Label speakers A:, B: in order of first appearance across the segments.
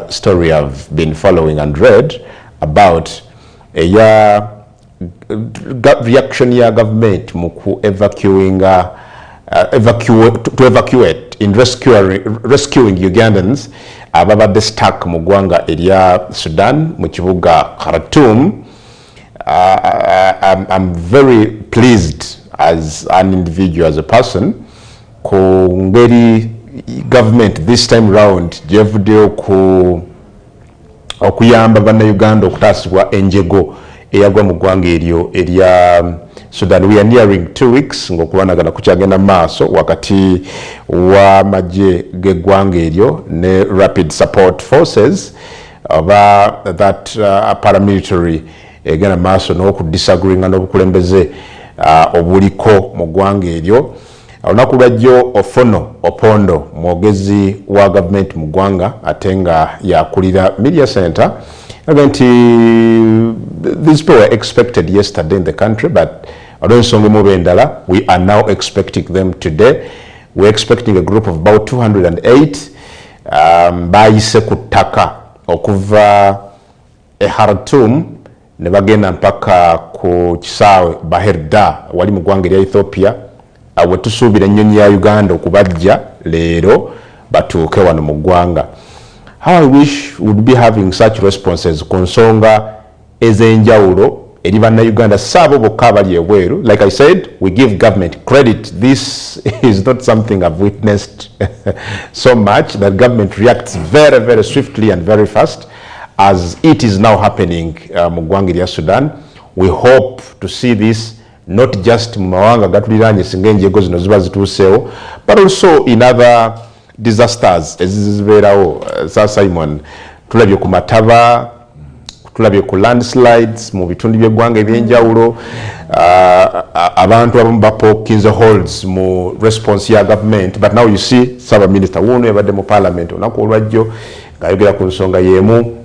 A: story I've been following and read about a reaction ya government muku evacuating to evacuate in rescuing Ugandans ababadde stuck mu ggwanga erya Sudan mu kibuga Khartoum. I'm very pleased as an individual, as a person, ku ngeri government this time round gyevuddeyo okuyamba bannayuganda okutasibwa enjego eyagwa mu ggwanga eryo erya Sudan. We are nearing 2 weeks ng'okulwanagana kukyagenda maaso wakati wa magye g'eggwanga eryo ne Rapid Support Forces oba that paramilitary egenda maaso n'okudisagreeinga n'obukulembeze obuliko mu ggwanga eryo. Olunaku lwajjo Ofono Opondo mwogezi wa government mu ggwanga ate nga yakulira media center nti these people were expected yesterday in the country, but olw'ensonga emu oba endala we are now expecting them today. We're expecting a group of about 208 bayise ku ttaka okuva e Khartoum ne bagenda mpaka ku kisaawe Baherda wali mu ggwanga erya Ethiopia we tusuubira ennyonyi ya Uganda okubajja leero batuuke wano mu ggwanga. How I wish we would be having such responses ku nsonga ez'enjawulo eri bannayuganda saabo bokka abali ebweru. Like I said, we give government credit. This is not something I've witnessed so much, that government reacts very, very swiftly and very fast as it is now happening mu ggwanga erya Sudan. We hope to see this not just mu mawanga gatuliraanye singa enjego zino ziba zituuseewo, but also in other disasters ezizibeerawo. Simon, tulabye ku mataba, tulabye ku landslides mu bitundu by'eggwanga ebyenjawulo, abantu abamu bapokinze holes mu response ya government. But now you see Saba Minister wuno yabadde mu parliament olunaku olwajjo ng'ayogera ku nsonga y'emu.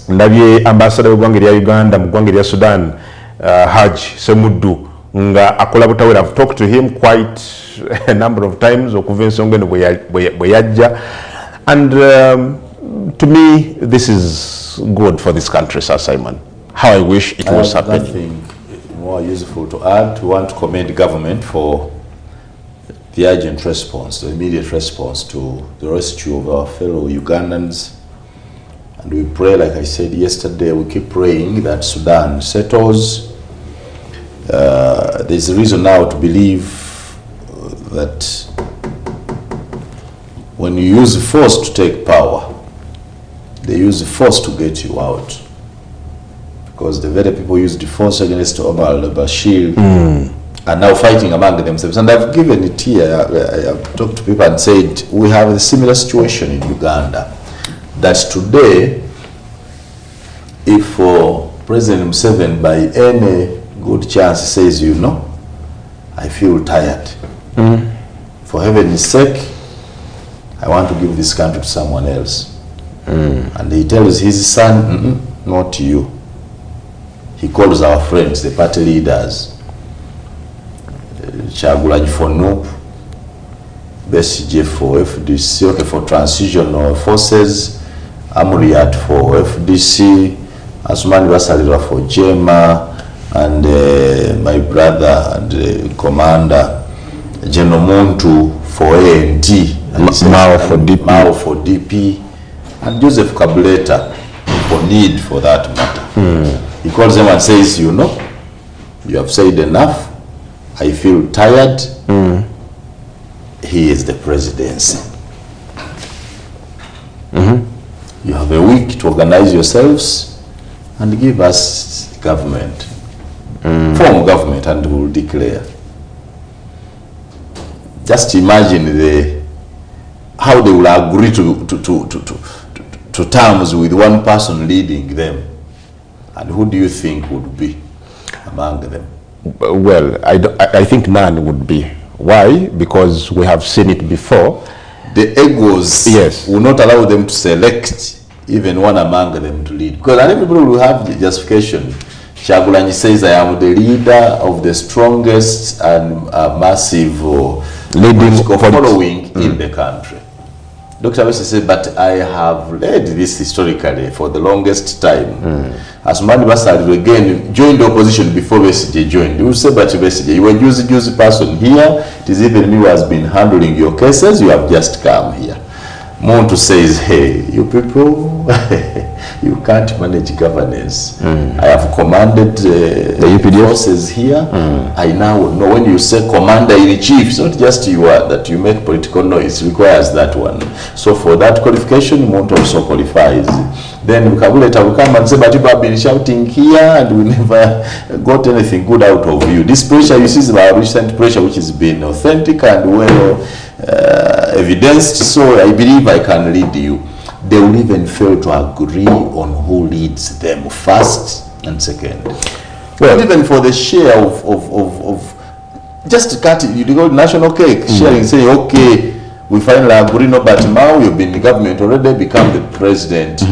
A: Ndabye ambassador w'eggwanga erya Uganda mu ggwanga erya Sudan, Haj Semuddu, nga akola butawera. I've talked to him quite a number of times okuva ensonga eno bwe yajja, and to me this is good for this country, Sir Simon. How I wish it was happening.
B: Nothing more useful to add. We want to commend government for the urgent response, the immediate response to the rescue of our fellow Ugandans. And we pray, like I said yesterday, we keep praying that Sudan settles. There's a reason now to believe that when you use force to take power, they use force to get you out. Because the very people used force against Omar al-Bashir are now fighting among themselves. And I've given it here. I have talked to people and said, we have a similar situation in Uganda. That today, if President Museveni by any good chance says, you know, I feel tired. For heaven's sake, I want to give this country to someone else. And he tells his son, not you. He calls our friends, the party leaders, Kyagulanyi for NUP, Besigye for FDC, okay, for transitional forces, Amuriat for FDC, Asumani Basalirwa for JEMA, and my brother and commander General Muntu for ANT,
A: Mao for
B: DP, and Joseph Kabuleta for need for that matter. He calls them and says, you know, you have said enough, I feel tired. He is the presidency. You have a week to organize yourselves and give us government, form government, and we will declare. Just imagine how they will agree to terms with one person leading them, and who do you think would be among them?
A: Well, I think none would be. Why? Because we have seen it before.
B: The egos,
A: yes,
B: will not allow them to select even one among them to lead. Because everybody will have the justification. Kyagulanyi says, I am the leader of the strongest and massive leading following in the country. Dr. West said, but I have read this historically for the longest time. As Mani Basari again joined the opposition before Besigye joined. You say, but Besigye, you were a juicy person here. It is even me who has been handling your cases. You have just come here. Montu says, hey, you people, you can't manage governance. I have commanded the forces here. I now know when you say commander-in-chief, it's not just you are, that you make political noise. It requires that one. So for that qualification, Montu also qualifies. Then Kabuleta will come and say, but you have been shouting here and we never got anything good out of you. This pressure, you see, is our recent pressure, which has been authentic and well evidenced, so I believe I can lead you. They will even fail to agree on who leads them first and second. Well, even for the share of just cut it, you go national cake, sharing, saying, okay, we finally agree, no, but now you've been in the government already, become the president.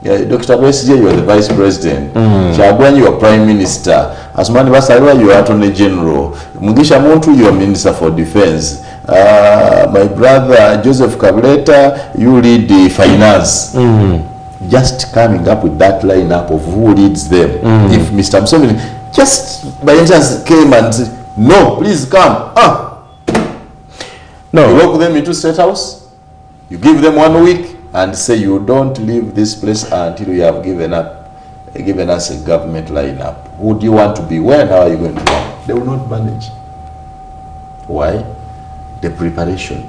B: Yeah, Dr. Besigye, you are the vice president. Chagwan, you are prime minister. Asmani Basalwa, you are attorney general. Mugisha Muntu, you are minister for defense. My brother Joseph Kabuleta, you lead the finance. Just coming up with that lineup of who leads them. If Mr. Museveni just by any chance came and said, no, please come. No. You lock them into State House, you give them 1 week, and say you don't leave this place until you have given us a government lineup. Who do you want to be? Where and how are you going to run? They will not manage. Why? The preparation.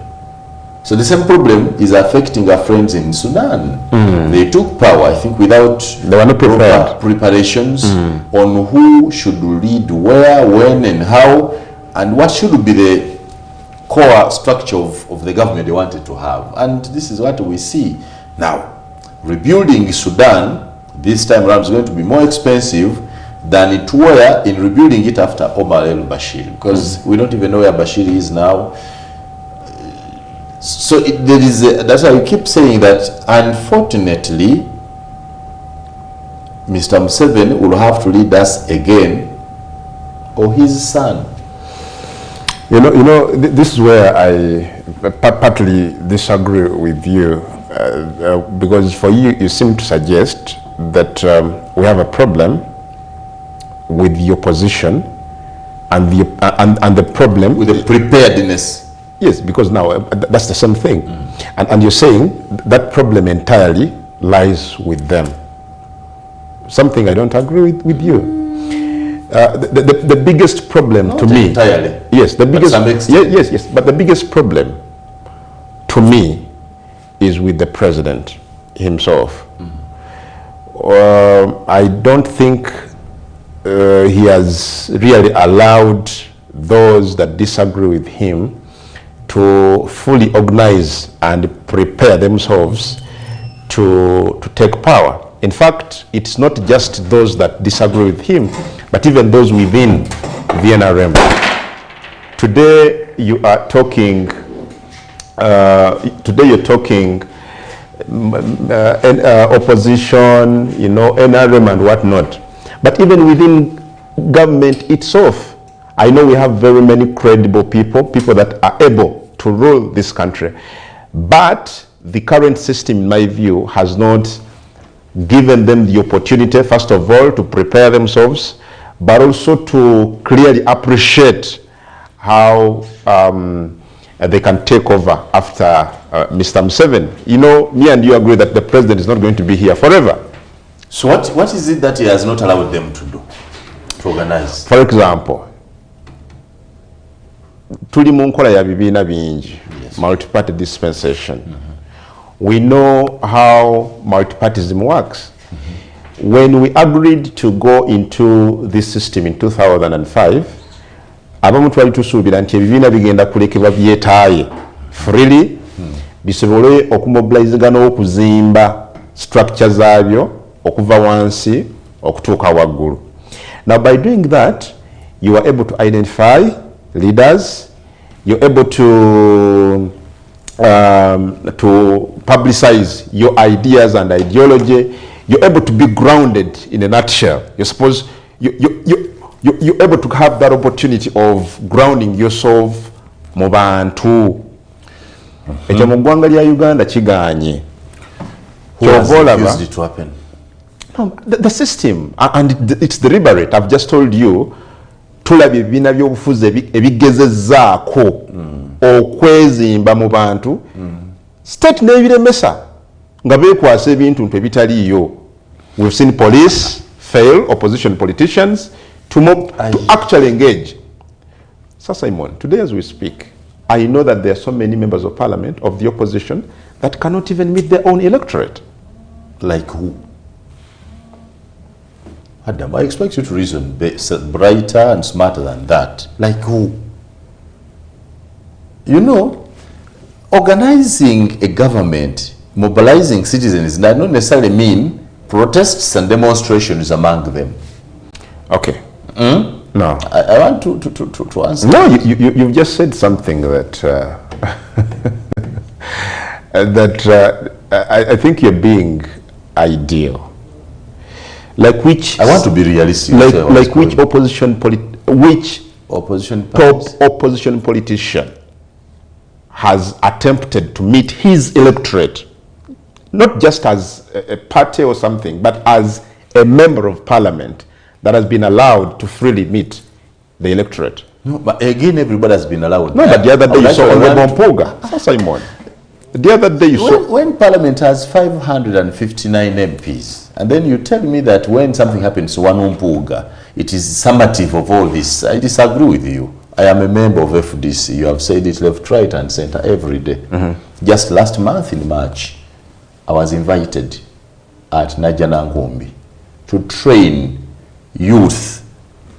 B: So the same problem is affecting our friends in Sudan. They took power, I think, without
A: they were not prepared.
B: Preparations on who should lead where, when, and how, and what should be the core structure of the government they wanted to have. And this is what we see now. Rebuilding Sudan this time around is going to be more expensive than it were in rebuilding it after Omar el-Bashir, because we don't even know where Bashir is now. So there is that's why I keep saying that, unfortunately, Mr. Museveni will have to lead us again, or his son.
A: You know, this is where I partly disagree with you, because for you, you seem to suggest that we have a problem with the opposition and the problem
B: with the preparedness.
A: Yes, because now that's the same thing. And you're saying that problem entirely lies with them. Something I don't agree with you. The biggest problem
B: Not
A: to me,
B: entirely.
A: Yes, the biggest.
B: Yes,
A: but the biggest problem to me is with the president himself. I don't think he has really allowed those that disagree with him to fully organize and prepare themselves to take power. In fact, it's not just those that disagree with him, but even those within the NRM. Today you are talking, opposition, NRM and whatnot. But even within government itself, I know we have very many credible people that are able to rule this country. But the current system, in my view, has not given them the opportunity, first of all, to prepare themselves, but also to clearly appreciate how they can take over after Mr. Museveni. Me and you agree that the president is not going to be here forever.
B: So what is it that he has not allowed them to do, to organize?
A: For example, tuli mu nkola ya bibiina bingi, multi-party dispensation. We know how multipartyism works. When we agreed to go into this system in 2005, abamu twali tusuubira nti ebibiina bigenda kulekebwa byetaaye freely bisobole okumobilizinga n'okuzimba structure zaabyo okuva wansi okutuuka waggulu. Now by doing that, you are able to identify leaders, you're able to publicize your ideas and ideology, you're able to be grounded in a nutshell. You're able to have that opportunity of grounding yourself mu bantu. ekyo mu ggwanga lya Uganda kiganye.
B: Who has refused it to happen?
A: No, the system, and it's deliberate. I've just told you, tulabye ebibiina by'obufuzi ebigezezzaako okwezimba mu bantu state n'ebiremesa nga beekwasa ebintu ebitaliiyo. We've seen police fail opposition politicians to actually engage. Sir Simon, today as we speak, I know that there are so many members of parliament of the opposition that cannot even meet their own electorate.
B: Like who? Adam, I expect you to reason brighter and smarter than that. Like who? You know, organizing a government, mobilizing citizens, does not necessarily mean protests and demonstrations among them.
A: Okay. No.
B: I want to answer.
A: No, you've just said something that I think you're being ideal. Like which?
B: I want to be realistic.
A: Like which opposition
B: top
A: opposition politician has attempted to meet his electorate, not just as a party or something, but as a member of parliament that has been allowed to freely meet the electorate.
B: No, but again, everybody has been allowed.
A: No, but the other day you saw Honorable Mpuuga. Simon. The other day you saw...
B: When Parliament has 559 MPs, and then you tell me that when something happens to one Mpuuga, it is summative of all this, I disagree with you. I am a member of FDC. You have said it left, right, and center every day. Just last month in March, I was invited at Najanangombe to train youth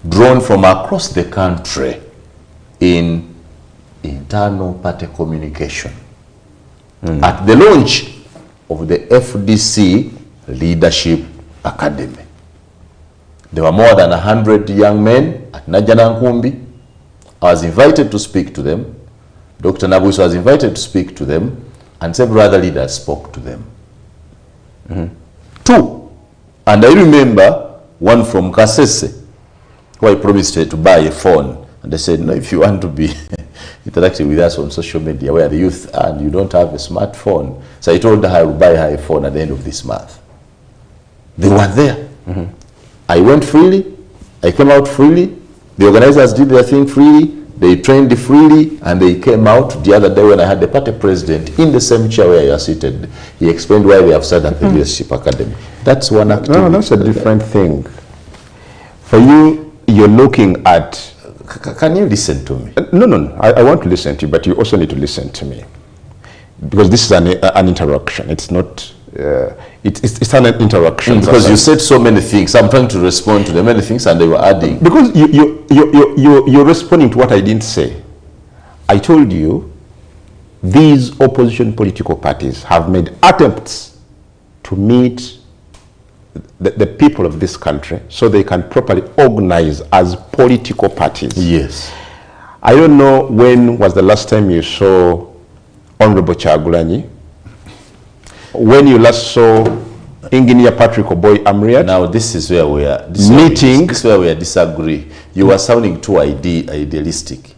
B: drawn from across the country in internal party communication. At the launch of the FDC Leadership Academy. There were more than 100 young men at Najanangombe. I was invited to speak to them. Dr. Nabus was invited to speak to them, and several other leaders spoke to them. Two, and I remember one from Kasese, who I promised her to buy a phone. And they said, no, if you want to be interacting with us on social media where the youth are and you don't have a smartphone. So I told her I will buy her a phone at the end of this month. They were there. I went freely. I came out freely. The organizers did their thing freely. They trained freely, and they came out. The other day when I had the party president in the same chair where you are seated, he explained why they have started the Leadership Academy. That's one activity.
A: No, that's a different thing. For you, you're looking at...
B: Can you listen to me?
A: No. I want to listen to you, but you also need to listen to me. Because this is an interaction. It's not... it's an interaction.
B: Because you said so many things. I'm trying to respond to the many things, and they were adding.
A: Because you're responding to what I didn't say. I told you these opposition political parties have made attempts to meet the people of this country so they can properly organize as political parties.
B: Yes.
A: I don't know when was the last time you saw Honorable Kyagulanyi, when you last saw Engineer Patrick Oboy Amriat.
B: Now this is where we are
A: meeting.
B: This is where we are disagree. You are sounding too idealistic.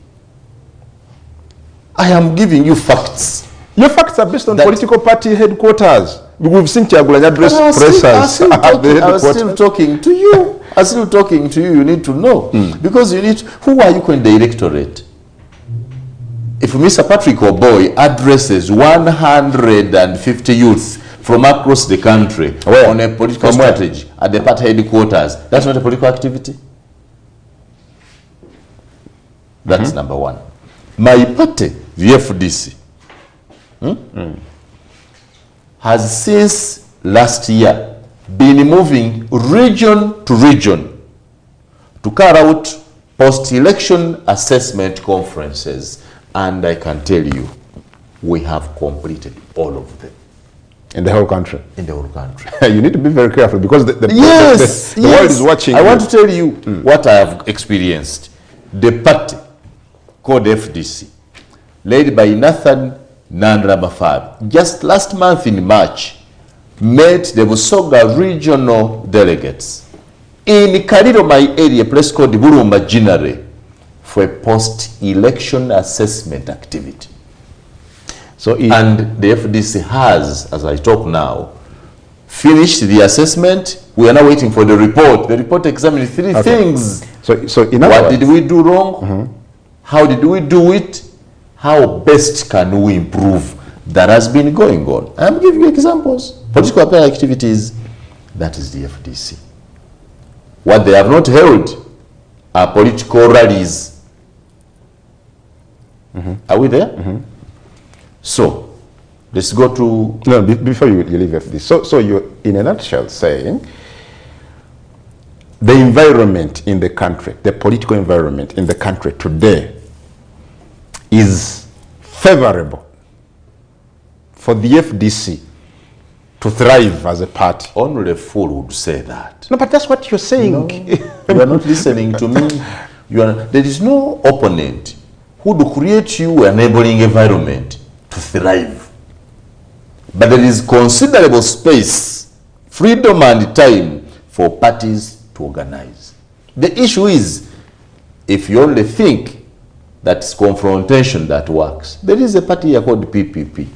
B: I am giving you facts.
A: Your facts are based on political party headquarters. We've seen Kyagulanyi address pressers at the headquarters.
B: I was still talking to you. I'm still talking to you. You need to know. Because you need... Who are you in the electorate? If Mr. Patrick Oboy addresses 150 youth from across the country on a political strategy at the party headquarters, that's not a political activity? That's number one. My party, the FDC, has since last year been moving region to region to carry out post-election assessment conferences. And I can tell you, we have completed all of them.
A: In the whole country?
B: In the whole country.
A: You need to be very careful because the world is watching.
B: I want to tell you what I have experienced. The party called FDC, led by Nathan Nandramafab, just last month in March, met the Busoga regional delegates in Kariro, my area, a place called Burumba Jinare, for a post-election assessment activity.
A: So
B: and the FDC has, as I talk now, finished the assessment. We are now waiting for the report. The report examines three things.
A: So in other
B: what
A: words,
B: did we do wrong? How did we do it? How best can we improve? That has been going on. I'm giving you examples. Political appeal activities, that is the FDC. What they have not held are political rallies. Are we there? So, let's go to...
A: No, before you leave FDC. So you're, in a nutshell, saying the environment in the country, the political environment in the country today is favorable for the FDC to thrive as a party.
B: Only a fool would say that.
A: No, but that's what you're saying.
B: No, you are not listening to me. There is no opponent who would create you an enabling environment to thrive. But there is considerable space, freedom and time for parties to organize. The issue is, if you only think that it's confrontation that works, there is a party here called PPP.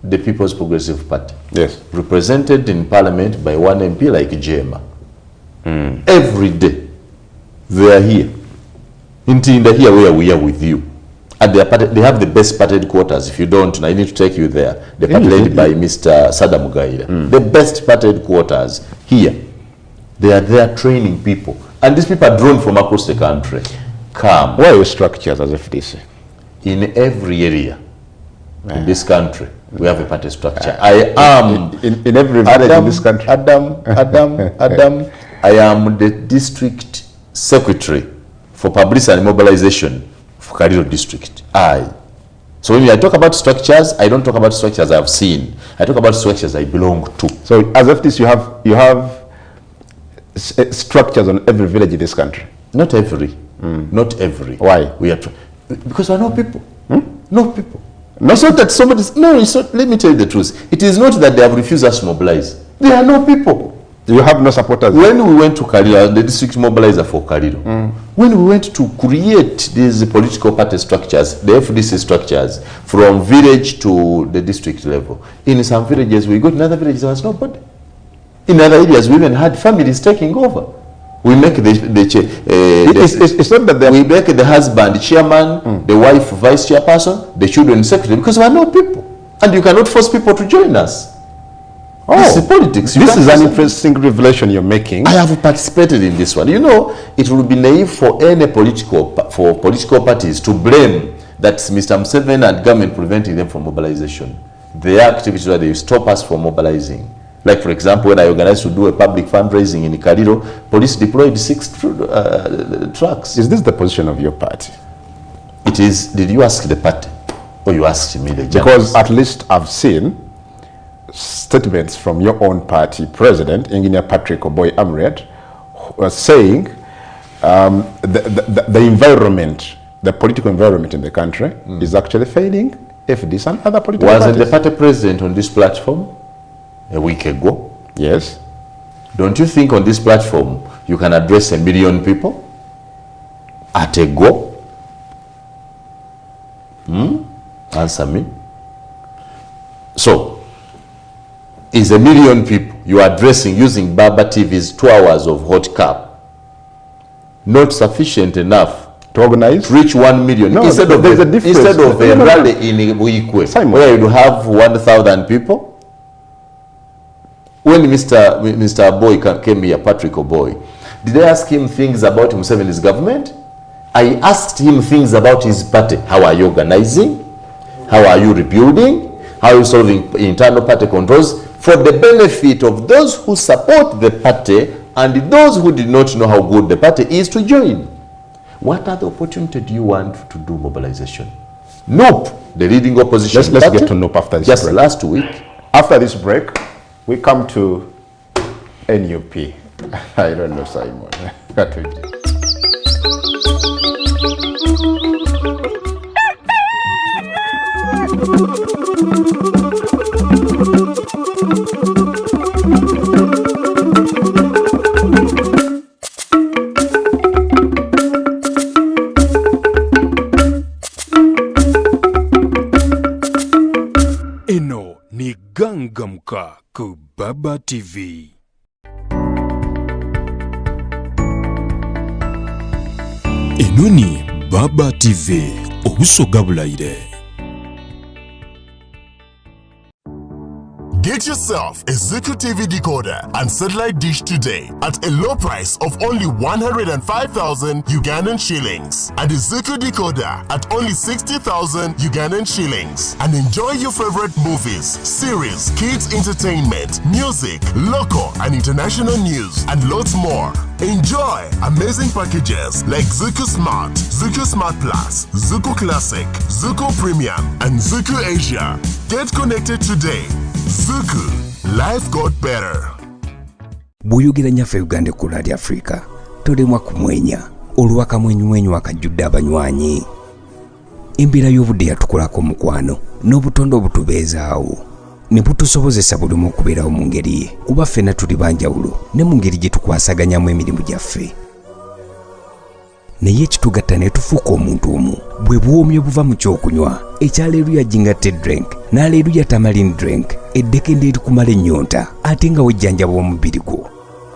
B: The People's Progressive Party.
A: Yes.
B: Represented in parliament by one MP like Jema. Every day. They are here. Indeed, here where we are with you. And they have the best party headquarters. If you don't, I need to take you there. The party led by Mr. Sadam Mugaira. The best party headquarters here. They are there training people. And these people are drawn from across the country. Come.
A: Where are your structures as FDC?
B: In every area in this country, we have a party structure. I am
A: in every village in this country.
B: Adam. I am the district secretary for publicity and mobilization for Kariro district. So when I talk about structures, I don't talk about structures I've seen. I talk about structures I belong to.
A: So as FDC, you have structures on every village in this country.
B: Not every. Not every.
A: Why?
B: Because there are no people. No people. No, it's not that somebody's... No, it's not. Let me tell you the truth. It is not that they have refused us to mobilize. There are no people.
A: You have no supporters.
B: When we went to Kariro, the district mobilizer for Kariro, when we went to create these political party structures, the FDC structures, from village to the district level, in some villages, we got in other villages, there was nobody. In other areas, we even had families taking over. We make it's not that we make the husband chairman, the wife vice chairperson, the children secretary, because we are no people, and you cannot force people to join us. This is politics.
A: This is an interesting revelation you're making.
B: I have participated in this one. You know, it would be naive for any political parties to blame that Mr. Museveni and government preventing them from mobilization. Their activities where they stop us from mobilizing. Like, for example, when I organized to do a public fundraising in Kariro, police deployed 6 trucks.
A: Is this the position of your party?
B: It is. Did you ask the party? Or you asked me, the
A: Because at least I've seen statements from your own party president, Engineer Patrick Oboy Amriat, saying the environment, the political environment in the country is actually failing FDC and other political parties.
B: Wasn't the party president on this platform a week ago?
A: Yes.
B: Don't you think on this platform you can address 1 million people at a go? Answer me. So, is 1 million people you are addressing using Baba TV's 2 hours of hot cup not sufficient enough
A: to organize?
B: Reach 1 million.
A: No,
B: instead of a rally in Buikwe, where you have 1,000 people. When Mr. Boy came here, Patrick Oboy, did I ask him things about Museveni's government? I asked him things about his party. How are you organizing? How are you rebuilding? How are you solving internal party controls? For the benefit of those who support the party and those who did not know how good the party is to join. What other opportunity do you want to do mobilization? Nope. The leading opposition
A: Let's get to Nope after this break.
B: Just last week.
A: After this break, we come to NUP. I don't know, Simon.
C: TV. Enoni Baba TV obusoga bulayire.
D: Get yourself a Zuku TV decoder and satellite dish today at a low price of only 105,000 Ugandan shillings and a Zuku decoder at only 60,000 Ugandan shillings and enjoy your favorite movies, series, kids entertainment, music, local and international news and loads more. Enjoy amazing packages like Zuku Smart, Zuku Smart Plus, Zuku Classic, Zuku Premium and Zuku Asia. Get connected today. Zuku, life got better.
E: Buyugira nyaffe Uganda ku Radio Africa. Tolemwa kumwenya. Oluwaka mwenyu akajjudde abanywanyi. Embeera y'obudde yatukolako mukwano. N'obutonde obutubeezaawo. Ne butusobozesa buli omu okubeerawo mu ngeri ye. Kuba ffenna tuli banjawulo ne mu ngeri gye tukwasaganyamu emirimu gyaffe. Naye ekitugatta ne tufuuka omuntu omu. Bwe buwoomyo buva mu kyokunywa. Ekyaleeruya jingatte drink. N'aleeruya tamarind drink. Eddekende erikumala ennyonta ate nga wejjanjaba omubiri gwo.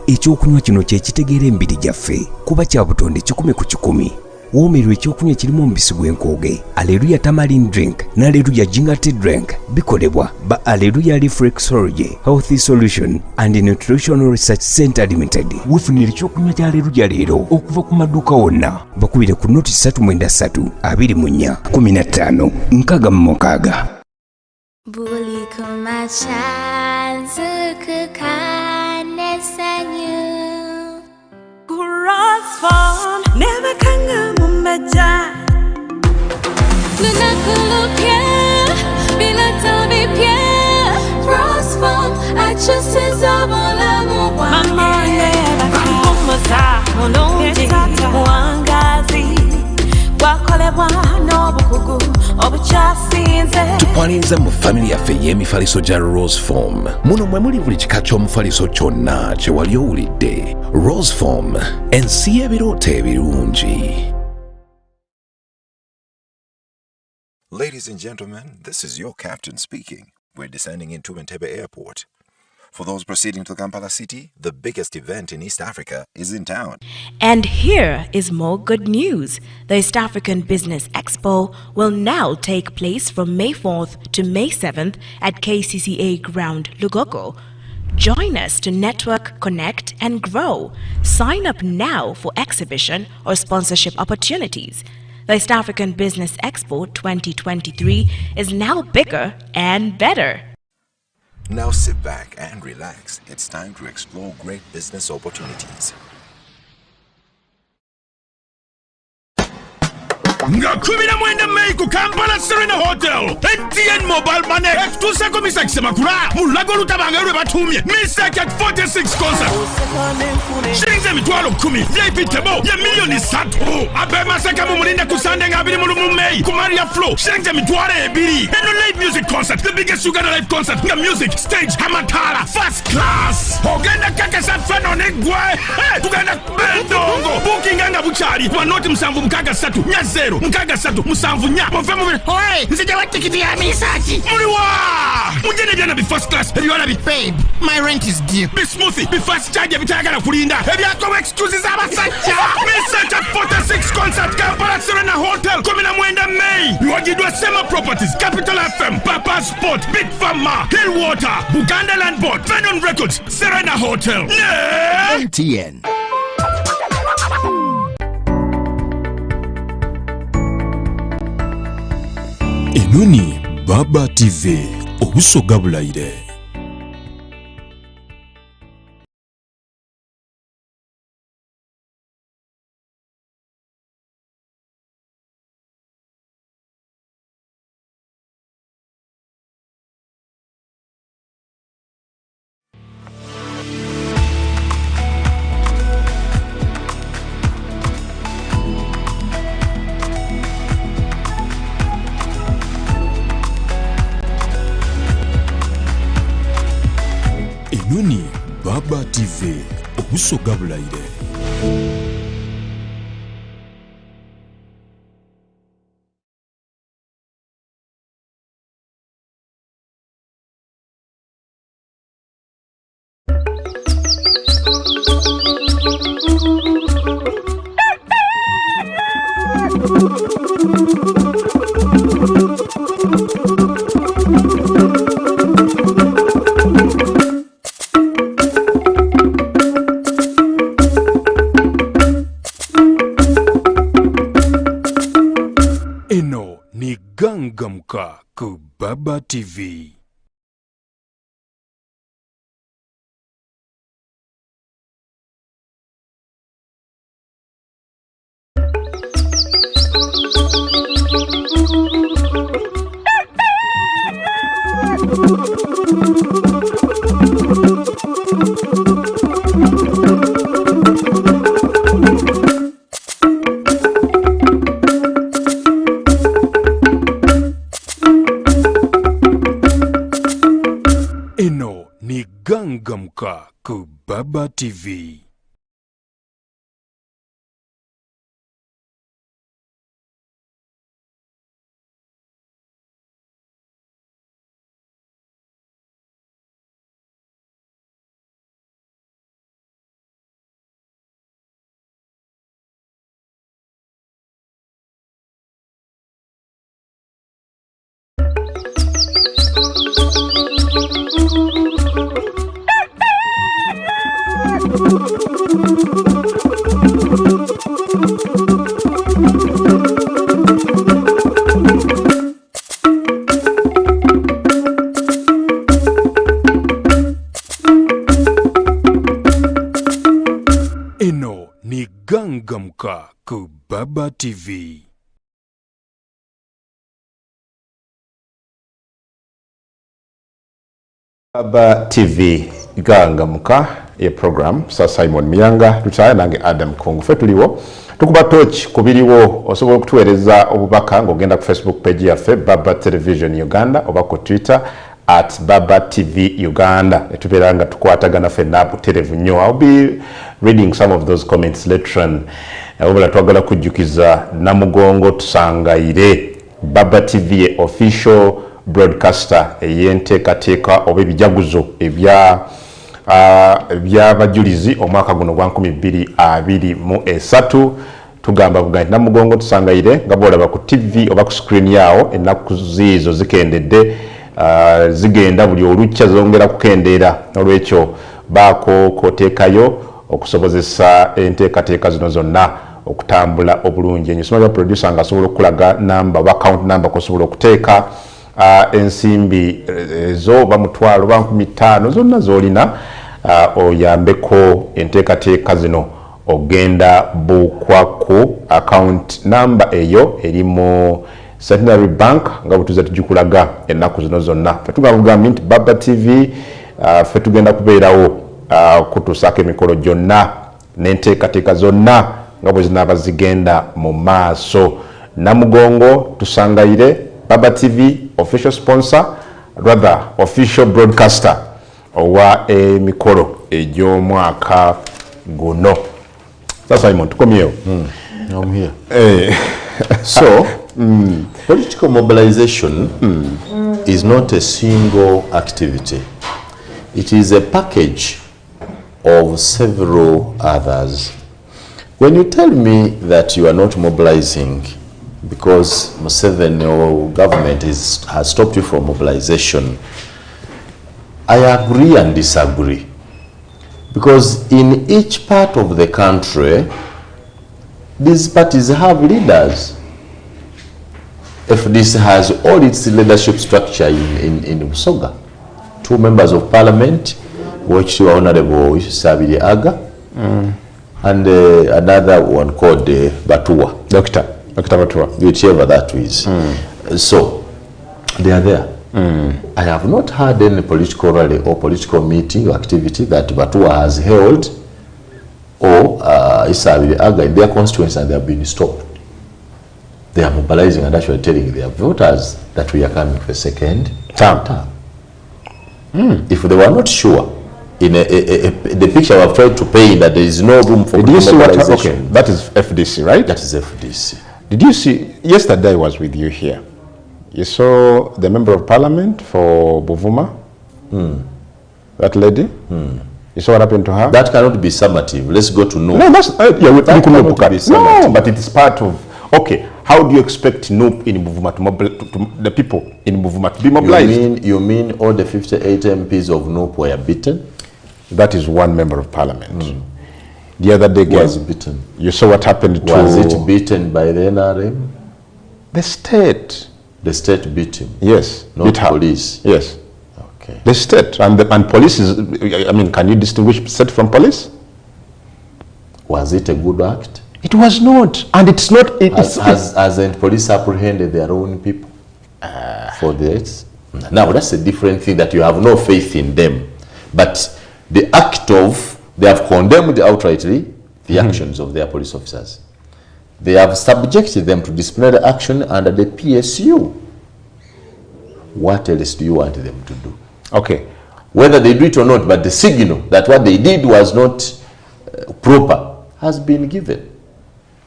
E: Ekyokunywa kino kye kitegeera embiri gyaffe kuba kya butonde 10 ku 10. Woomerwa ekyokunywa kirimu omubisi gw'enkooge. Aleluya tamarind drink n'aleluya jingatte drink bikolebwa ba Aleluya Reflexology Healthy Solution and Nutritional Research Center Limited. Wefunira ekyokunywa kya Aleluya leero okuva ku maduuka wonna. Bakubire ku noti 393 24 15 6
F: Buli kumacha zukukanesanyu
G: Crossfall never kanga mumbaja
F: Lunakulupya Bilata bipya Crossfall Achusisa bola mwa
G: Mama yeba kumota Mulungi Mwangazi Wakolebwa Nobukugu Obuchasinze
C: Tupaniza mu family yaffe y'emifaliso gya Rose Form. Muno mwe muli buli kika ky'omufaliso kyonna kye wali owulidde. Rose Form, ensi y'ebirooto ebirungi.
H: Ladies and gentlemen, this is your captain speaking. We're descending into Entebbe Airport. For those proceeding to Kampala City, the biggest event in East Africa is in town.
I: And here is more good news. The East African Business Expo will now take place from May 4th to May 7th at KCCA Ground, Lugogo. Join us to network, connect, and grow. Sign up now for exhibition or sponsorship opportunities. The East African Business Expo 2023 is now bigger and better.
H: Now sit back and relax. It's time to explore great business opportunities.
J: Nga 19 Mei ku Kampala Serena Hotel MTN Mobile Money etutuseko Mr. Kisemakula mulago lutabanga lwe batumye Mr. 46 concert shilingi emitwalo 10 VIP table ya milioni 3 abe masaka mu mulinda ku Sunday nga 20 Mei ku Maria Flow shilingi emitwalo 2 eno live music concert, the biggest Uganda live concert nga music stage hamatala first class ogenda kakasa fano ne gwe tugenda bendongo booking nga buchali kwa noti 763 nya 0 Mkaga satu musanvu nya mufemu vile Oi, nzija wa tikiti ya misachi Muliwa Mujene vyana be first class Ebi wana be Babe, my rent is due Be smoothie, be fast charge Evitaga na kulinda Ebi yako excuses ama sacha Misacha 46 concert Kampala Serena Hotel 19 Mei Yuwajidwa Sema Properties Capital FM Papa Sport Big Pharma Hillwater Buganda Land Board Venom Records Serena Hotel
C: MTN. Enoni Baba TV obusoga bulayire. Enoni Baba TV obusoga bulayire.
E: Baba TV. Eno ni Gangamka ku Baba TV. Eno ni Gangamka ku Baba TV.
A: Baba TV Gangamka ye program sa Simon Miyanga tutaya nange Adam Kongo fe tuliwo tukuba touch kubiriwo osobola okutuwereza obubaka ng'ogenda ku Facebook page yaffe Baba Television Uganda oba ku Twitter @Baba TV Uganda etubeeranga tukwatagana ffenna buterevu nnyo. I'll be reading some of those comments later on. Obula twagala kujjukiza Namugongo Tusangaire Baba TV official broadcaster eyenteekateeka oba ebijaguzo ebyabajulizi omwaka guno gwa 2023 tugamba buga nti Namugongo Tusangaire nga bwolaba ku TV oba ku screen yawo ennaku ziizo zikendedde zigenda buli olukya zongera kukendeera olwekyo baako koteekayo okusobozesa enteekateeka zino zonna okutambula obulungi ennyo. Somalia producer nga asobola okulaga namba oba account number kosobola okuteeka ensimbi ezo oba mutwalo oba 5,000 zonna z'olina oyambeko enteekateeka zino ogenda bukwaku account number eyo eri mu Centenary Bank nga butuza tujukulaga ennaku zino zonna. Fetugamba nti Baba TV fetugenda kubeerawo kutusaako emikolo gyonna n'enteekateeka zonna nga bwe zinaaba zigenda mu maaso. Namugongo Tusangaire Baba TV official sponsor rather official broadcaster owa emikolo egy'omwaka guno. Sasa Simon tukomyewo.
B: I'm here. So political mobilization is not a single activity. It is a package of several others. When you tell me that you are not mobilizing because Museveni or government has stopped you from mobilization, I agree and disagree. Because in each part of the country, these parties have leaders. FDC has all its leadership structure in Busoga. 2 members of parliament, which are Honorable Sabiri Aga, and another one called Batua.
A: Dr. Batua.
B: Whichever that is. So, they are there. I have not had any political rally or political meeting or activity that Batua has held or Sabiri Aga in their constituency and they have been stopped. They are mobilizing and actually telling their voters that we are coming for a second term. If they were not sure, in the picture I have tried to paint that there is no room for mobilization.
A: Okay, that is FDC, right?
B: That is FDC.
A: Did you see, yesterday I was with you here. You saw the member of parliament for Buvuma? That lady? You saw what happened to her?
B: That cannot be summative. Let's go to know.
A: No, that's,
B: that cannot be summative.
A: No, but it is part of, okay, how do you expect NUP in Buvuma to the people in Buvuma to be mobilized?
B: You mean all the 58 MPs of NUP were beaten?
A: That is one member of parliament. The other day,
B: was beaten.
A: You saw what happened to...
B: Was it beaten by the NRM?
A: The state.
B: The state beat him.
A: Yes.
B: Not police.
A: Yes.
B: Okay.
A: The state and police is. I mean, can you distinguish state from police?
B: Was it a good act?
A: It was not, and it's not.
B: Hasn't police apprehended their own people for this? Now that's a different thing, that you have no faith in them, but the act of, they have condemned outrightly the actions of their police officers. They have subjected them to disciplinary action under the PSU. What else do you want them to do?
A: Okay.
B: Whether they do it or not, but the signal that what they did was not proper has been given.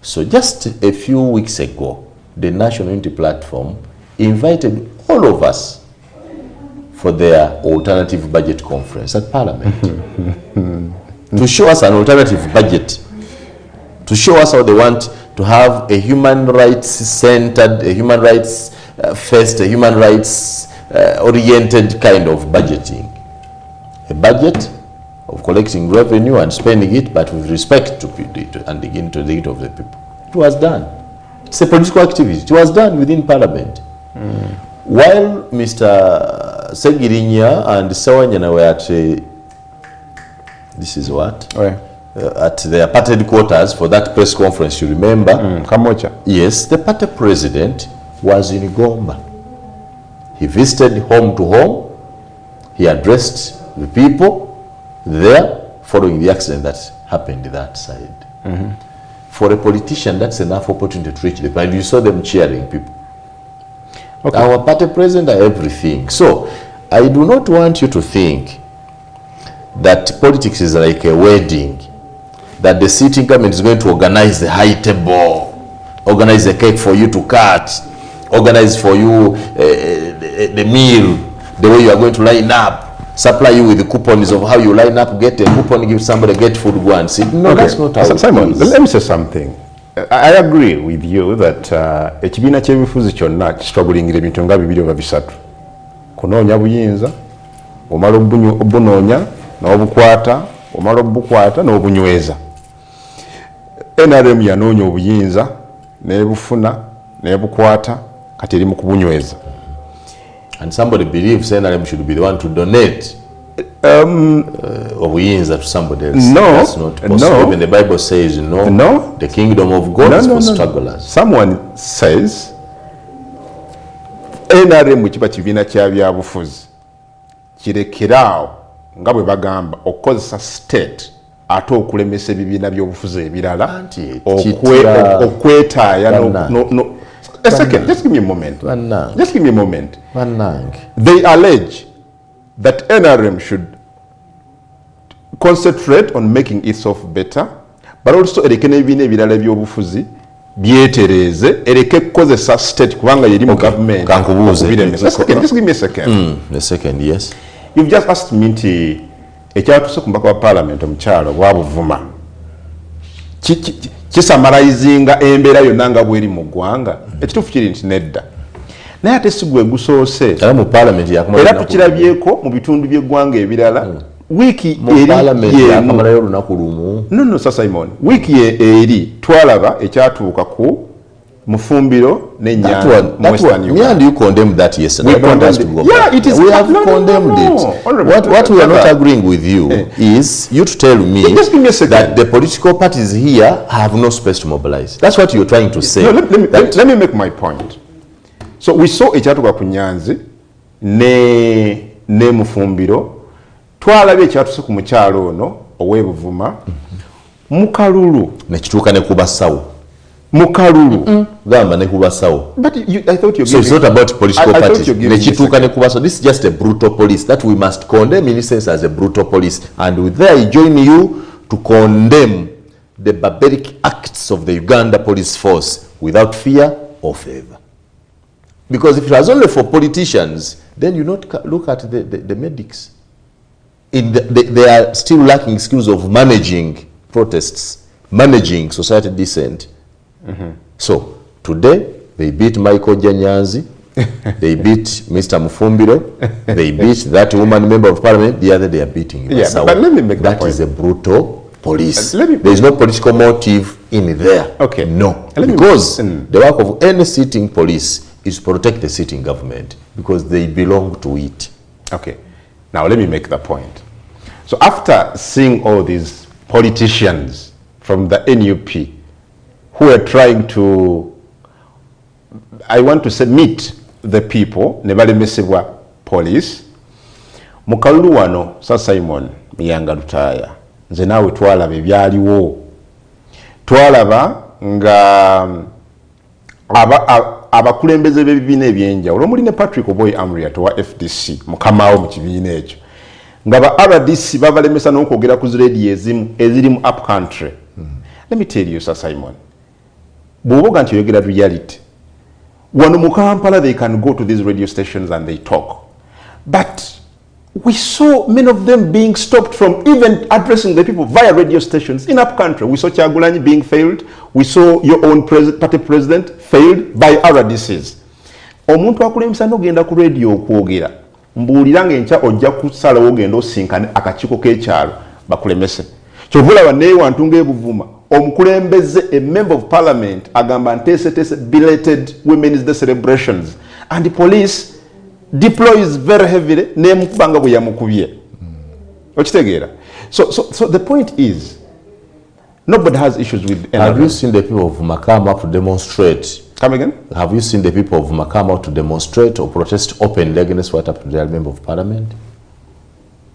B: So just a few weeks ago, the National Unity Platform invited all of us for their alternative budget conference at Parliament to show us an alternative budget, to show us how they want to have a human rights centered, a human rights first, a human rights oriented kind of budgeting. A budget of collecting revenue and spending it, but with respect to and again to the need of the people. It was done. It's a political activity. It was done within Parliament. While Mr. Segirinya and Sawanyana were at this is what? At their party headquarters for that press conference, you remember?
A: Kamocha.
B: Yes, the party president was in Gomba. He visited home to home. He addressed the people there following the accident that happened that side. For a politician, that's enough opportunity to reach the people. And you saw them cheering people. Okay. Our party president are everything. So I do not want you to think that politics is like a wedding, that the sitting government is going to organize the high table, organize a cake for you to cut, organize for you the meal, the way you are going to line up, supply you with the coupons of how you line up, get a coupon, give somebody, get food, go and sit. No, that's not how
A: Simon, let me say something. I agree with you that ekibiina ky'ebifuzi kyonna kisitwabulingira ebintu nga bibiri oba bisatu. Kunoonya buyinza, omala obunoonya n'obukwata, omala obukwata n'obunyweza. NRM yanoonya obuyinza n'ebufuna n'ebukwata, kati eri mu kubunyweza.
B: And somebody believes NRM should be the one to donate obuyinza to somebody else.
A: No,
B: that's not possible.
A: no.
B: Even the Bible says no.
A: No.
B: The kingdom of God is for strugglers.
A: Someone says NRM kiba kibiina kya byabufuzi kirekeraawo nga bwe bagamba okukozesa state ate okulemesa ebibiina by'obufuzi ebirala okwetaaya a second, just give me a moment. Just give me a moment. They allege that NRM should concentrate on making itself better, but also ereke n'ebibiina ebirala by'obufuzi byetereze, ereke kukozesa state kubanga yeri mu government. Just give me a second.
B: A second, yes.
A: You've just asked me nti ekyatuuse ku mbaka wa parliament omukyalo bwabuvuma kisamarayizinga embeera yonna nga bweri mu ggwanga. Ekituufu kiri nti nedda, naye ate si gwe gusoose era tukirabyeko mu bitundu by'eggwanga ebirala. Wiiki no Simon, wiiki eri twalaba ekyatuuka ku Mufumbiro n'Enyanja.
B: And you condemned that yesterday.
A: Yeah, it is.
B: We have condemned it. What we are not agreeing with you is you to tell me that the political parties here have no space to mobilize. That's what you're trying to say.
A: No, let me make my point. So we saw ekyatuuka ku Nyanzi ne Mufumbiro, twalabye ekyatuuse ku mukyalo ono ow'Ebuvuma, Mukalulu
B: nekituuka ne ku Basawo.
A: Mukalulu
B: gamba ne ku Basawo.
A: But I thought you're
B: so it's not about political parties. Nekituuka ne ku Basawo. This is just a brutal police that we must condemn in a sense as a brutal police, and with that I join you to condemn the barbaric acts of the Uganda police force without fear or favor. Because if it was only for politicians, then you not look at the medics. They are still lacking skills of managing protests, managing society dissent. So today they beat Michael Janyanzi, they beat Mr. Mufumbiro, they beat that woman member of parliament. The other they are beating.
A: But let me make that point.
B: Is a brutal police. There is no political motive in there.
A: Okay.
B: No, because the work of any sitting police is to protect the sitting government because they belong to it.
A: Okay, now let me make the point. So after seeing all these politicians from the NUP who are trying to, I want to say, meet the people, nebalemesebwa police, mukalulu wano Sir Simon Miyanga Lutaya, nze naawe twalaba ebyaliwo, twalaba nga abakulembeze b'ebibiina ebyenjawulo omuli ne Patrick Oboy Amuriat wa FDC mukamaawo mu kibiina ekyo nga ba RDC babalemesa n'okwogera ku ziredi ezirimu up country. Let me tell you, Sir Simon, bw'oboga nti oyogera reality, wano mu Kampala they can go to these radio stations and they talk, but we saw many of them being stopped from even addressing the people via radio stations in up country. We saw Kyagulanyi being failed. We saw your own party president failed by RDCs. Omuntu akulembesa n'ogenda ku radio okwogera mbuulira ng'enkya ojja kusalawo ogenda osinkane akakiiko k'ekyalo bakulemese. Kyovula banneewantu ng'ebuvuma omukulembeze a member of parliament agamba nteeseteese belated women's day celebrations and the police deploys very heavily nemukubanga bwe yamukubye. Okitegeera? So the point is, nobody has issues with NRM.
B: Have you seen the people of Vuma come up to demonstrate?
A: Come again?
B: Have you seen the people of Vuma come out to demonstrate or protest openly against what happened to their member of parliament?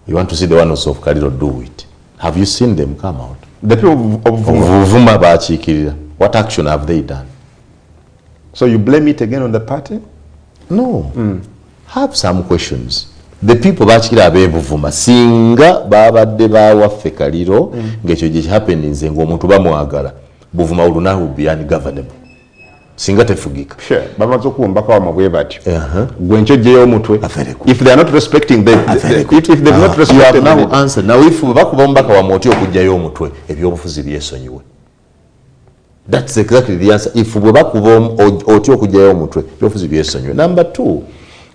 B: You want to see the ones of Kaliro do it? Have you seen them come out?
A: The people of Vuma.
B: Vuma, what action have they done?
A: So you blame it again on the party?
B: No. Have some questions. The people bakira abevuvuma singa babadde bawaffe Kaliro ngekyo gye happenings ng'omuntu bamwagala buvuma uluna will be ungovernable. Singa tefugika.
A: Sure. Bamaze okuwumbako wamabwe batyo. Gwe nkyo gyeyo omutwe. If they are not respecting them, if they've not respected
B: now answer. Now if bakuba mbaka wamoti okujjayo omutwe ebyobufuzi byesonyiwe. That's exactly the answer. If bakuba oti okujjayo omutwe ebyobufuzi byesonyiwe. Number 2,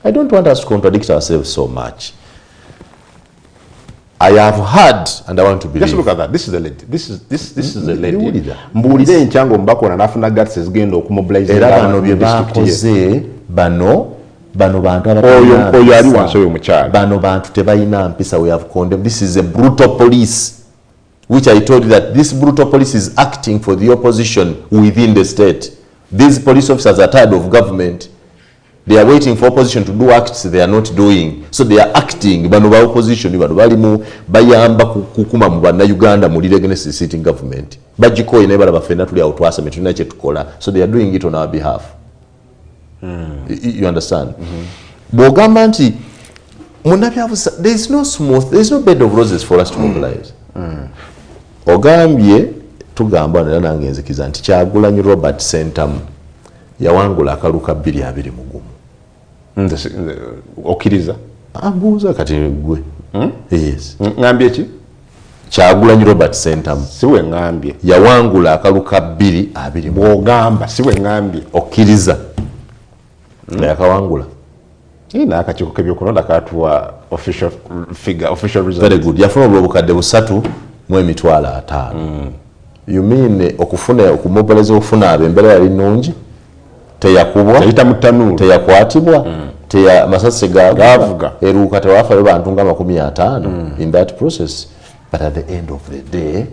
B: I don't want us to contradict ourselves so much. I have heard and I want to believe.
A: Just look at that. This is a lady. This is a lady. Mbulire enchango mbako na nafuna guts ezigenda okumobilize
B: bano bye bakoze bano bantu
A: oyo ali wanso oyo mukyala
B: bano bantu tebayina mpisa. We have condemned. This is a brutal police, which I told you that this brutal police is acting for the opposition within the state. These police officers are tired of government. They are waiting for opposition to do acts they are not doing. So they are acting. Bano ba opposition bano bali mu bayamba kukuma mu bana Uganda mu against the sitting government. Bajiko ine bala bafenda tuli outwasa metuna kye tukola. So they are doing it on our behalf. You understand? Bogamba nti munabyavusa, there is no bed of roses for us to mobilize. Ogambye tugamba nala nange nzikiza nti Kyagulanyi Robert Sentamu yawangula akaluka 2 mugumu.
A: Okiriza
B: ambuuza kati gwe. Yes.
A: Ngambye ki?
B: Kyagulanyi Robert Sentamu
A: siwe ngambye
B: yawangula akaluka 2
A: bw'ogamba siwe ngambye
B: okkiriza yakawangula
A: ina akakiiko k'ebyokulonda katuwa official figure, official result.
B: Very good. Yafuna obukadde 3 mu emitwalo 5. You mean okufuna okumobilize okufuna abembera yali nungi teyakubwa
A: teyita mutanulu
B: teyakwatibwa teya masasi gavuga eruka tewafa bantu nga 50 in that process. But at the end of the day,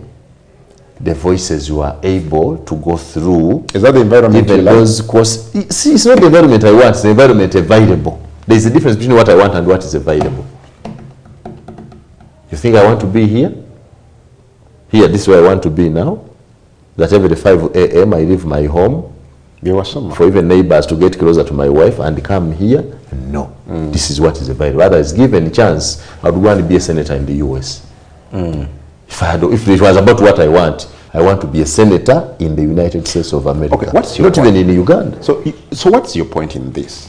B: the voices were able to go through.
A: Is that the environment you like?
B: See, it's not the environment I want, it's the environment available. There is a difference between what I want and what is available. You think I want to be here? Here, this is where I want to be now. That every 5 a.m. I leave my home for even neighbors to get closer to my wife and come here. No, this is what is available. Otherwise, given a chance, I would want to be a senator in the US. If it was about what I want to be a senator in the United States of America.
A: Okay, what's your
B: not
A: point?
B: Even in Uganda.
A: So what's your point in this?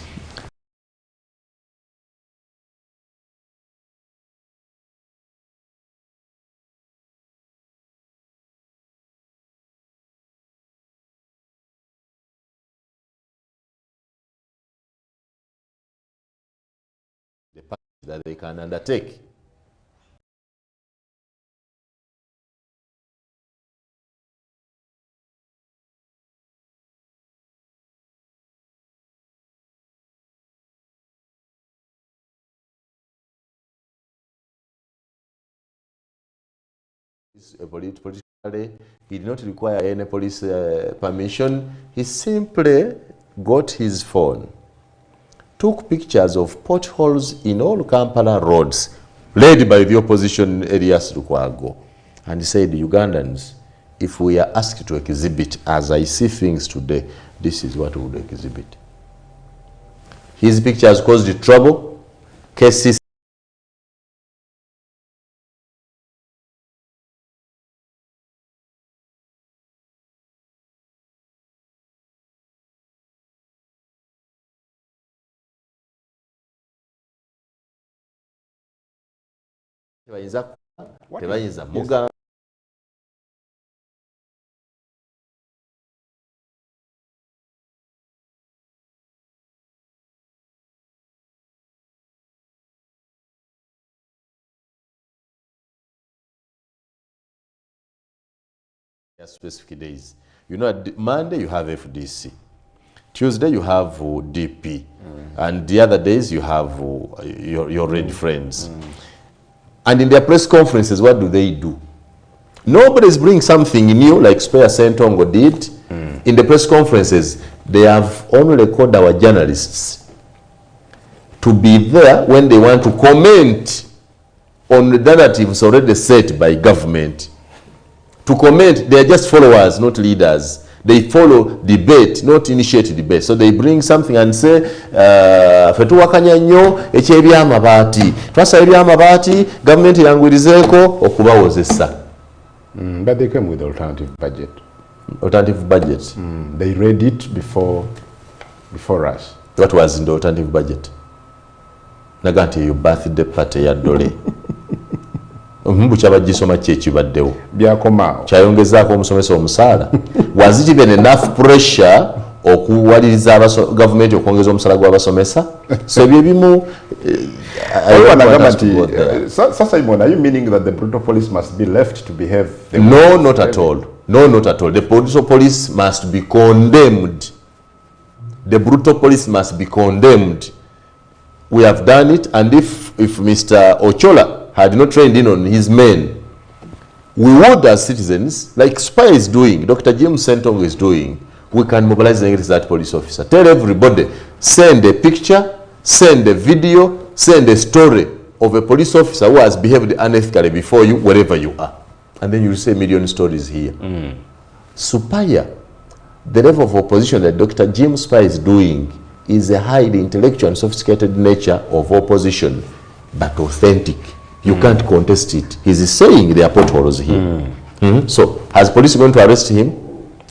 B: The party that they can undertake politically. He did not require any police permission. He simply got his phone, took pictures of potholes in all Kampala roads, led by the opposition Elias Lukwago, and he said, Ugandans, if we are asked to exhibit as I see things today, this is what we would exhibit. His pictures caused trouble, cases. Specific days. You know, Monday you have FDC, Tuesday you have DP, and the other days you have your red friends. And in their press conferences, what do? Nobody's bringing something new like Spare Sentongo did. In the press conferences, they have only called our journalists to be there when they want to comment on the narratives already set by government. To comment, they are just followers, not leaders. They follow debate, not initiate debate. So they bring something and say, fetuwakanya nnyo ekyebyamabati. Twasa ebyamabati, government yangulizeeko okubawozesa.
A: But they came with alternative budget.
B: Alternative budget.
A: They read it before us.
B: What was in the alternative budget? Naganti your birthday party ya dole. Buchaba gisoma kyekibaddewo
A: byakomaawo
B: kyayongezaako omusomesa omusaala. Was it even enough pressure okuwaliriza gavumenti okwongeza omusaala gw'abasomesa? So byebimu
A: Sasa Simon, are you meaning that the brutal police must be left to behave?
B: No, not at all. No, not at all. The brutal police must be condemned. The brutal police must be condemned. We have done it, and if Mr. Ochola had not trained in on his men, we would as citizens, like SPY is doing, Dr. James Sentong is doing, we can mobilize against that police officer. Tell everybody, send a picture, send a video, send a story of a police officer who has behaved unethically before you, wherever you are. And then you'll see a million stories here. Supaya, the level of opposition that Dr. James SPY is doing is a highly intellectual and sophisticated nature of opposition, but authentic. You can't contest it. He's saying there are potholes here. So, has police going to arrest him?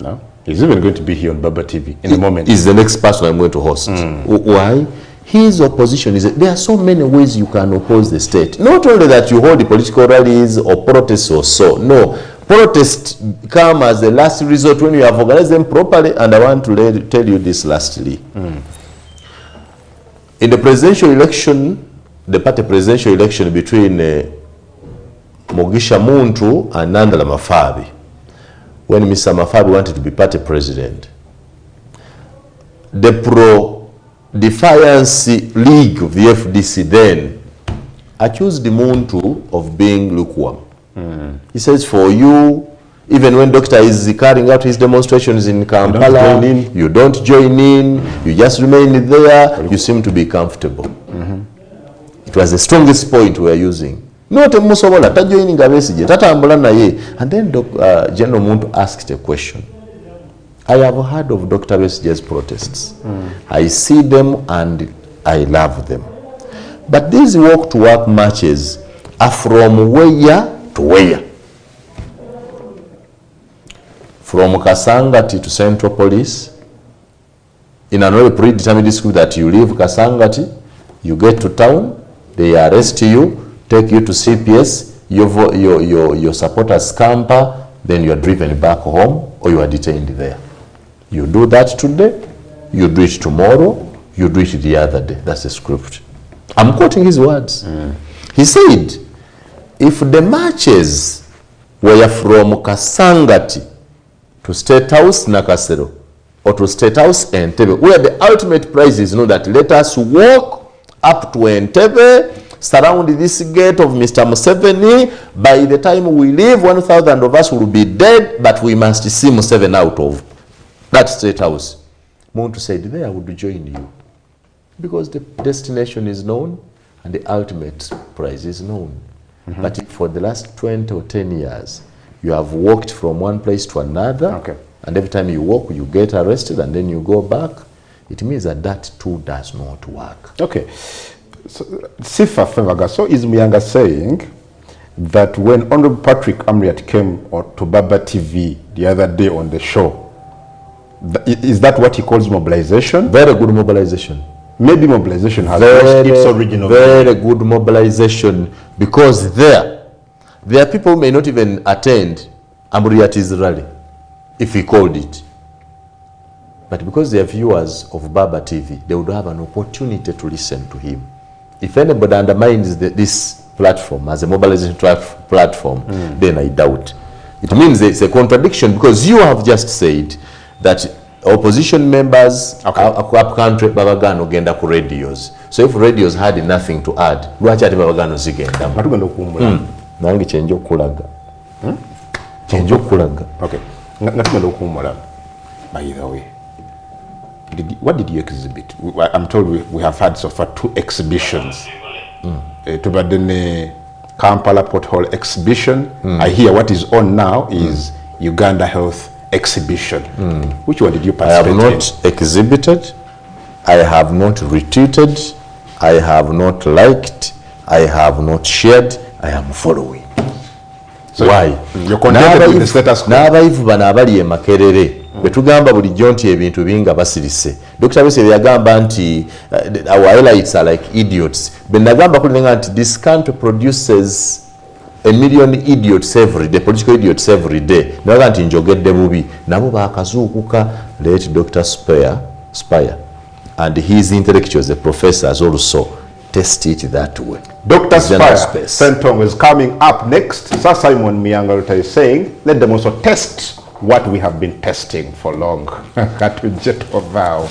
A: No. He's even going to be here on Baba TV in a moment.
B: He's the next person I'm going to host. Why? His opposition is, there are so many ways you can oppose the state. Not only that you hold the political rallies or protests or so. No. Protests come as the last resort when you have organized them properly, and I want to tell you this lastly. In the presidential election, the party presidential election between Mugisha Muntu and Nandala Mafabi, when Mr. Mafabi wanted to be party president, the pro-defiance league of the FDC then accused Muntu of being lukewarm. He says, for you, even when Doctor is carrying out his demonstrations in Kampala, you don't join in, you just remain there, you seem to be comfortable. It was the strongest point we are using. Not a musobola, ta joining a message, tatambula naye. And then General Muntu asked a question. I have heard of Dr. Besigye's protests. I see them and I love them. But these walk-to-work marches are from where to where? From Kasangati to Central Police, in an already predetermined district that you leave Kasangati, you get to town, they arrest you, take you to CPS, your supporters scamper, then you are driven back home or you are detained there. You do that today, you do it tomorrow, you do it the other day. That's the script. I'm quoting his words. He said, if the marches were from Kasangati to State House Nakasero or to State House Entebbe, where the ultimate prize is that let us walk up to Entebbe, surround this gate of Mr. Museveni. By the time we leave, 1,000 of us will be dead, but we must see Museveni out of that state house. Muntu said, there I would join you. Because the destination is known and the ultimate prize is known. But if for the last 20 or 10 years, you have walked from one place to another, and every time you walk, you get arrested and then you go back, it means that that too does not work.
A: Okay. So, Sifa Fevaga, so is Muyanga saying that when Honorable Patrick Amriat came to Baba TV the other day on the show, is that what he calls mobilization? Very good mobilization. Maybe mobilization has lost its original.
B: Very good mobilization, because there are people who may not even attend Amriat's rally if he called it. But because they are viewers of Baba TV, they would have an opportunity to listen to him. If anybody undermines this platform as a mobilization platform, then I doubt. It means it's a contradiction, because you have just said that opposition members up country babagano genda ku radios. So if radios had nothing to add, lwaki ate babagano zigenda?
A: Batugenda okuwummula.
B: Nange kyenjo okulaga. Kyenjo okulaga.
A: Okay. Natugenda okuwummula. By the way, what did you exhibit? I'm told we have had so far 2 exhibitions. Tubadde ne Kampala Pothole exhibition. I hear what is on now is Uganda Health exhibition. Which one did you participate in?
B: I have not exhibited, I have not retweeted, I have not liked, I have not shared, I am following. So why?
A: You're connected with the status quo.
B: N'abayivu bano abali e Makerere betugamba bulijjo nti ebintu binga basirise. Dr. Bese yagamba nti our highlights are like idiots. Benagamba kulinga nti this country produces a million idiots every day, political idiots every day. Naga nti njogedde bubi. Nabo bakazuukuka. Let Dr. Spire and his intellectuals, the professors, also test it that way.
A: Dr. Spire Sentong is coming up next. Sir Simon Miyangalta is saying, let them also test what we have been testing for long. Katujet vow.